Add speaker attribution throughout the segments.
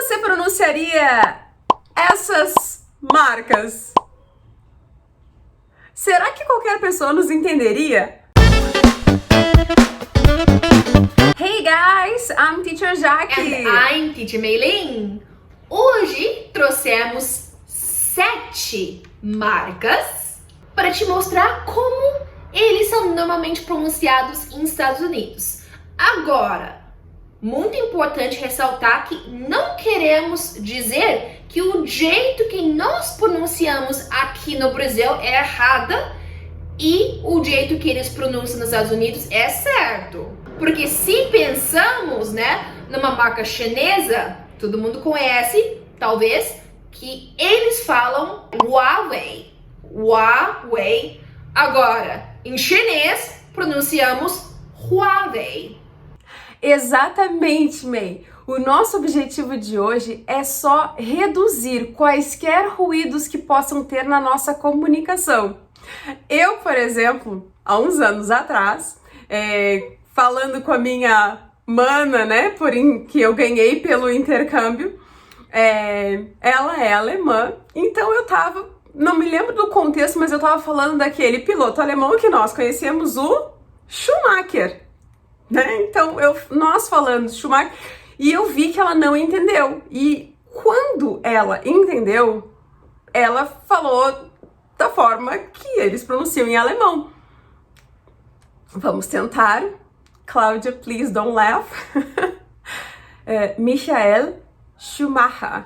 Speaker 1: você pronunciaria essas marcas? Será que qualquer pessoa nos entenderia? Hey guys, I'm Teacher Jaque.
Speaker 2: And I'm Teacher Meilin. Hoje trouxemos 7 marcas para te mostrar como eles são normalmente pronunciados nos Estados Unidos. Agora, muito importante ressaltar que não queremos dizer que o jeito que nós pronunciamos aqui no Brasil é errada e o jeito que eles pronunciam nos Estados Unidos é certo. Porque se pensamos, numa marca chinesa, todo mundo conhece, talvez, que eles falam Huawei. Huawei. Agora, em chinês, pronunciamos Huawei.
Speaker 1: Exatamente, May. O nosso objetivo de hoje é só reduzir quaisquer ruídos que possam ter na nossa comunicação. Eu, por exemplo, há uns anos atrás, falando com a minha mana, que eu ganhei pelo intercâmbio, ela é alemã, então eu tava, não me lembro do contexto, mas eu tava falando daquele piloto alemão que nós conhecemos, o Schumacher, Então, nós falando Schumacher, e eu vi que ela não entendeu, e quando ela entendeu, ela falou da forma que eles pronunciam em alemão. Vamos tentar. Cláudia, please don't laugh. Michael Schumacher.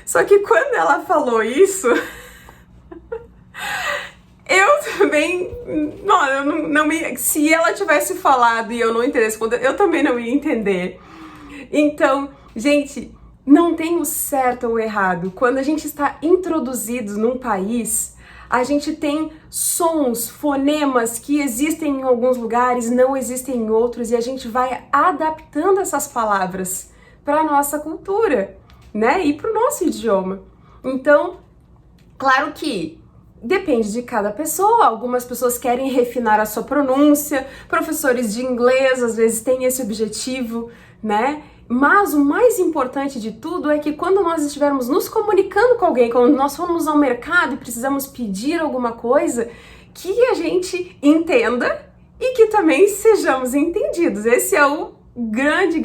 Speaker 1: Só que quando ela falou isso, eu também, se ela tivesse falado e eu não entendesse, eu também não ia entender. Então, gente, não tem o certo ou o errado. Quando a gente está introduzido num país, a gente tem sons, fonemas que existem em alguns lugares, não existem em outros, e a gente vai adaptando essas palavras para a nossa cultura, e para o nosso idioma. Então, claro que depende de cada pessoa. Algumas pessoas querem refinar a sua pronúncia, professores de inglês às vezes têm esse objetivo, Mas o mais importante de tudo é que quando nós estivermos nos comunicando com alguém, quando nós formos ao mercado e precisamos pedir alguma coisa, que a gente entenda e que também sejamos entendidos. Esse é o grande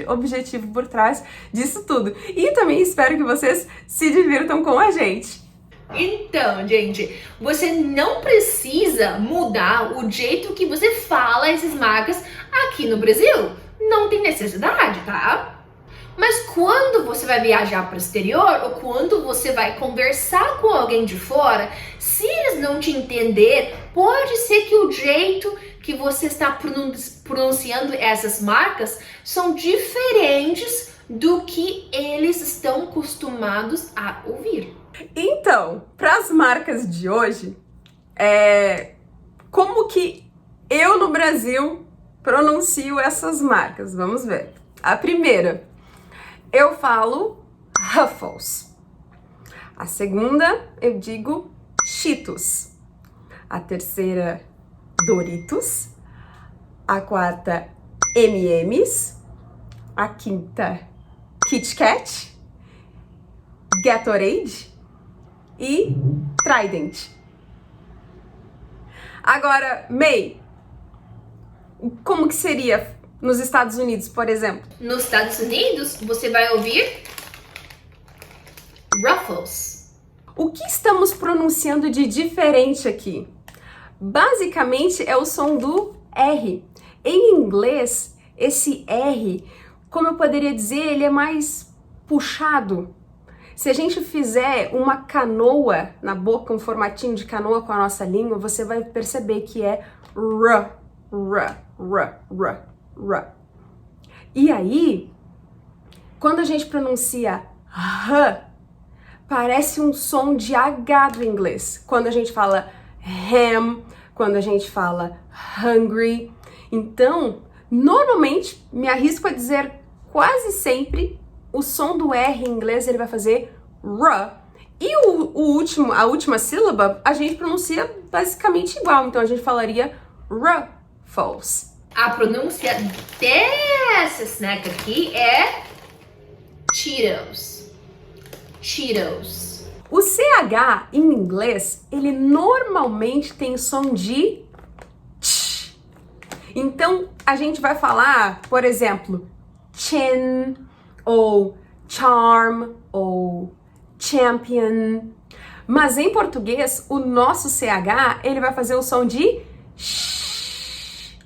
Speaker 1: objetivo por trás disso tudo. E também espero que vocês se divirtam com a gente.
Speaker 2: Então, gente, você não precisa mudar o jeito que você fala essas marcas aqui no Brasil. Não tem necessidade, tá? Mas quando você vai viajar para o exterior ou quando você vai conversar com alguém de fora, se eles não te entender, pode ser que o jeito que você está pronunciando essas marcas são diferentes do que eles estão acostumados a ouvir.
Speaker 1: Então, para as marcas de hoje, como que eu no Brasil pronuncio essas marcas? Vamos ver. A primeira, eu falo Ruffles. A segunda, eu digo Cheetos. A terceira, Doritos. A quarta, M&M's. A quinta, Kit Kat. Gatorade e Trident. Agora, May, como que seria nos Estados Unidos, por exemplo?
Speaker 2: Nos Estados Unidos, você vai ouvir Ruffles.
Speaker 1: O que estamos pronunciando de diferente aqui? Basicamente é o som do R. Em inglês, esse R, como eu poderia dizer, ele é mais puxado. Se a gente fizer uma canoa na boca, um formatinho de canoa com a nossa língua, você vai perceber que é R, R, R, R, R. E aí, quando a gente pronuncia R, parece um som de H do inglês. Quando a gente fala ham, quando a gente fala hungry. Então, normalmente, me arrisco a dizer quase sempre, o som do R em inglês ele vai fazer R. E a última sílaba, a gente pronuncia basicamente igual. Então, a gente falaria Ruffles.
Speaker 2: A pronúncia dessa snack aqui é Cheetos. Cheetos.
Speaker 1: O CH em inglês, ele normalmente tem som de tch. Então, a gente vai falar, por exemplo, chin, ou charm, ou champion. Mas em português, o nosso CH, ele vai fazer o som de sh.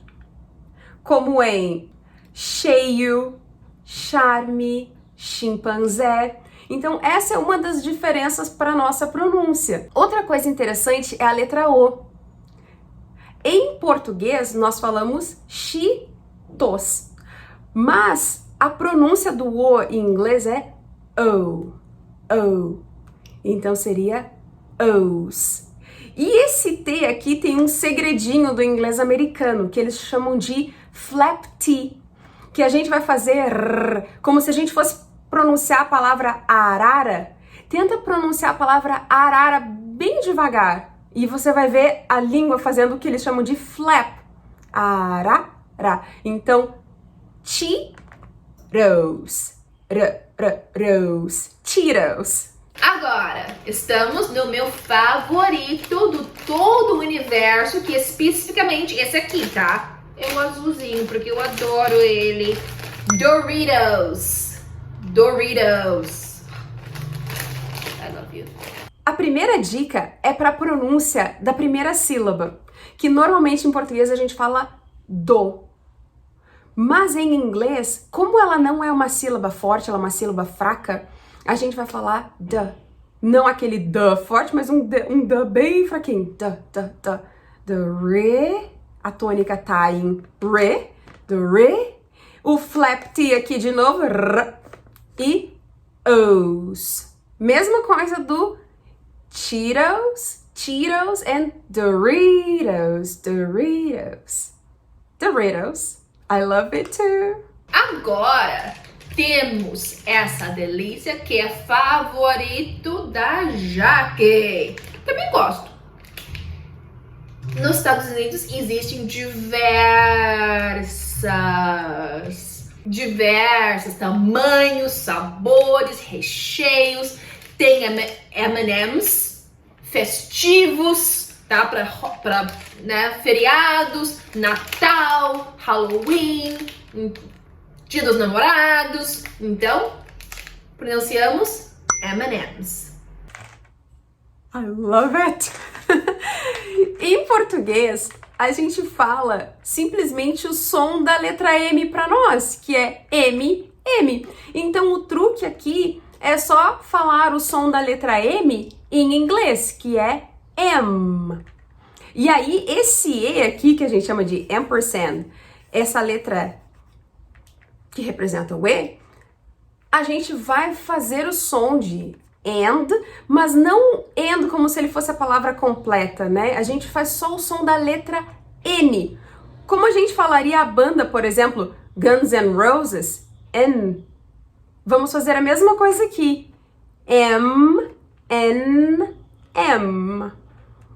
Speaker 1: Como em cheio, charme, chimpanzé. Então, essa é uma das diferenças para nossa pronúncia. Outra coisa interessante é a letra O. Em português, nós falamos Cheetos, mas a pronúncia do O em inglês é O, O. Então, seria O's. E esse T aqui tem um segredinho do inglês americano, que eles chamam de flap T, que a gente vai fazer como se a gente fosse pronunciar a palavra arara. Tenta pronunciar a palavra arara bem devagar e você vai ver a língua fazendo o que eles chamam de flap. Arara. Então, Cheetos. Cheetos.
Speaker 2: Agora, estamos no meu favorito do todo o universo, que é especificamente esse aqui, tá? É o azulzinho, porque eu adoro ele. Doritos. Doritos. I love you.
Speaker 1: A primeira dica é para a pronúncia da primeira sílaba, que normalmente em português a gente fala do. Mas em inglês, como ela não é uma sílaba forte, ela é uma sílaba fraca, a gente vai falar d. Não aquele d forte, mas um d bem fraquinho. D. Re. A tônica tá em re. Do re. O flap T aqui de novo. R. E O's. Mesma coisa do Cheetos and Doritos. Doritos. I love it too.
Speaker 2: Agora temos essa delícia que é favorito da Jaque. Também gosto. Nos Estados Unidos existem diversos tamanhos, sabores, recheios. Tem M&M's festivos, tá? Para feriados, Natal, Halloween, Dia dos Namorados. Então, pronunciamos M&M's.
Speaker 1: I love it! Em português, a gente fala simplesmente o som da letra M para nós, que é M. Então, o truque aqui é só falar o som da letra M em inglês, que é M. E aí, esse E aqui, que a gente chama de ampersand, essa letra que representa o E, a gente vai fazer o som de and, mas não and como se ele fosse a palavra completa, né? A gente faz só o som da letra N. Como a gente falaria a banda, por exemplo, Guns N' Roses, N. Vamos fazer a mesma coisa aqui. M, N, M.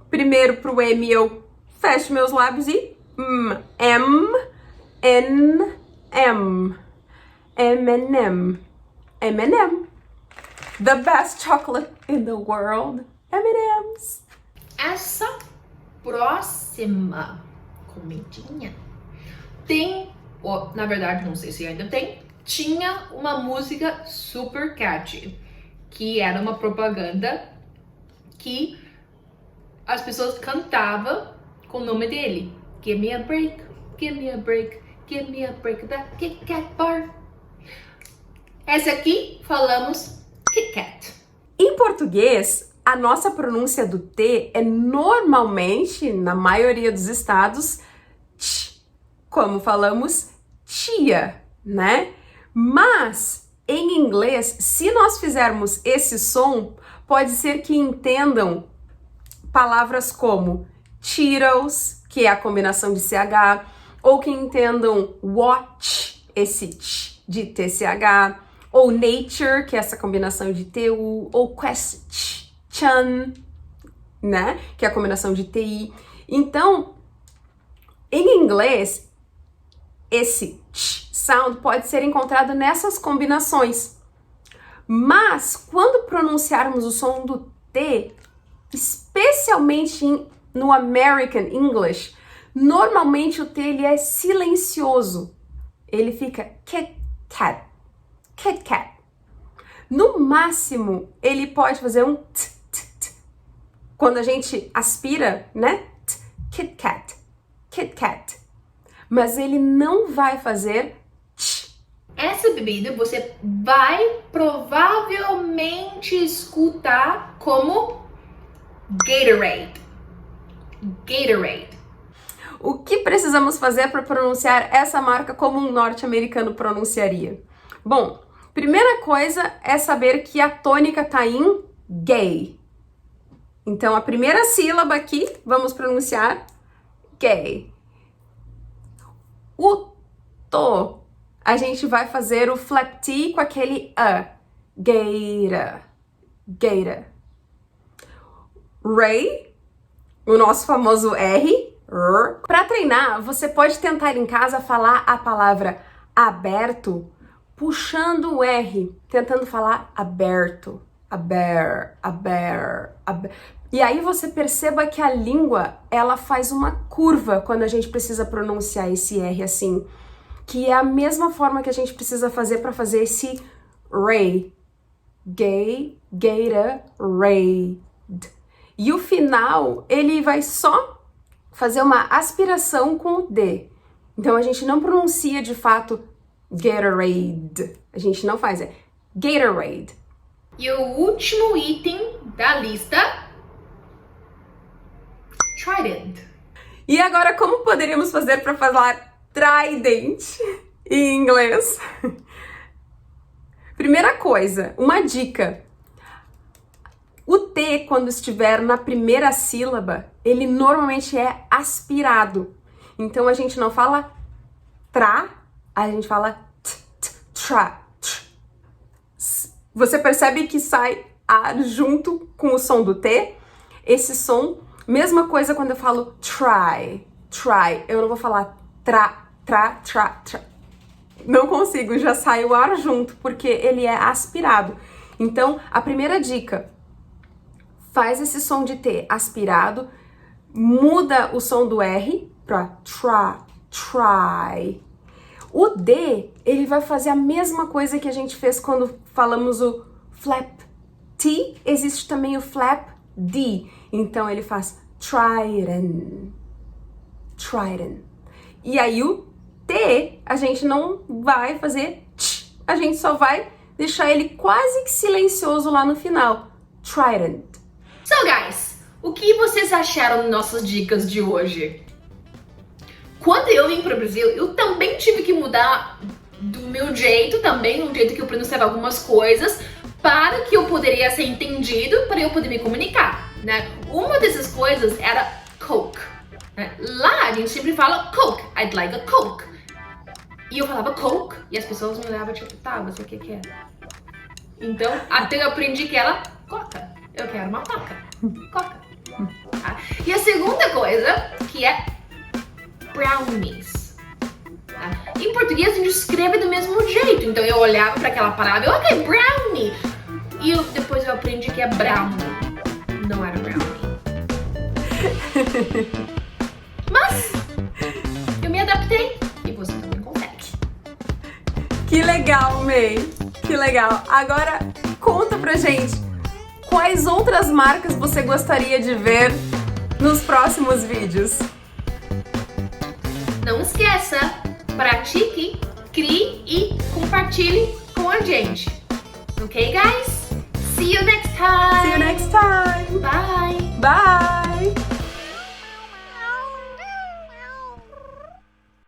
Speaker 1: Primeiro pro M eu fecho meus lábios e M, N, M. M&M. M&M. The best chocolate in the world. M&M's.
Speaker 2: Essa próxima comidinha tem, ou, na verdade não sei se ainda tem, tinha uma música super catchy, que era uma propaganda que as pessoas cantavam com o nome dele. Give me a break, give me a break, give me a break da Kit Kat bar. Essa aqui falamos Kit Kat.
Speaker 1: Em português, a nossa pronúncia do T é normalmente, na maioria dos estados, tch, como falamos tia, né? Mas, em inglês, se nós fizermos esse som, pode ser que entendam palavras como Cheetos, que é a combinação de CH, ou que entendam watch, esse tch de TCH, ou nature, que é essa combinação de TU, ou question, né, que é a combinação de TI. Então, em inglês, esse tch sound pode ser encontrado nessas combinações. Mas quando pronunciarmos o som do T, especialmente no American English, normalmente o T ele é silencioso. Ele fica Kit Kat, Kit Kat. No máximo, ele pode fazer um t, t, t. Quando a gente aspira, né? T, Kit Kat, Kit Kat. Mas ele não vai fazer tch.
Speaker 2: Essa bebida você vai provavelmente escutar como Gatorade. Gatorade.
Speaker 1: O que precisamos fazer para pronunciar essa marca como um norte-americano pronunciaria? Bom, primeira coisa é saber que a tônica tá em gay. Então, a primeira sílaba aqui, vamos pronunciar gay. O to, a gente vai fazer o flap T com aquele a. Gator, gator. Ray, o nosso famoso R. Para treinar, você pode tentar em casa falar a palavra aberto puxando o R, tentando falar aberto, aber, aber, aber. E aí você perceba que a língua, ela faz uma curva quando a gente precisa pronunciar esse R assim, que é a mesma forma que a gente precisa fazer para fazer esse ray. Gay, gator, raid. E o final, ele vai só fazer uma aspiração com o D. Então a gente não pronuncia de fato Gatorade. A gente não faz, é Gatorade.
Speaker 2: E o último item da lista, Trident.
Speaker 1: E agora, como poderíamos fazer para falar trident em inglês? Primeira coisa, uma dica. O T, quando estiver na primeira sílaba, ele normalmente é aspirado. Então a gente não fala tra, a gente fala t, t, tra. Tr. Você percebe que sai A junto com o som do T? Esse som, mesma coisa quando eu falo try, try. Eu não vou falar tra, tra, tra, tra. Não consigo, já sai o ar junto, porque ele é aspirado. Então, a primeira dica, faz esse som de T aspirado, muda o som do R para try. O D, ele vai fazer a mesma coisa que a gente fez quando falamos o flap T, existe também o flap D. Então ele faz trident, trident. E aí o T, a gente não vai fazer tch, a gente só vai deixar ele quase que silencioso lá no final. Trident.
Speaker 2: So guys, o que vocês acharam das nossas dicas de hoje? Quando eu vim para o Brasil, eu também tive que mudar do meu jeito, também um jeito que eu pronunciava algumas coisas, para que eu poderia ser entendido, para eu poder me comunicar, né? Uma dessas coisas era Coke. Né? Lá a gente sempre fala Coke, I'd like a Coke. E eu falava Coke, e as pessoas me olhavam tipo, tá, você quer que é? Então, até eu aprendi que era Coca. Eu quero uma Coca. Coca. Tá? E a segunda coisa, que é brownies. Tá? Em português a gente escreve do mesmo jeito. Então eu olhava para aquela palavra e ok, brownie. E depois eu aprendi que é brownie. Não era brownie. Mas eu me adaptei e você também consegue.
Speaker 1: Que legal, May. Que legal. Agora conta pra gente quais outras marcas você gostaria de ver nos próximos vídeos.
Speaker 2: Não esqueça, pratique, crie e compartilhe com a gente. Ok, guys? See you next time!
Speaker 1: See you next time!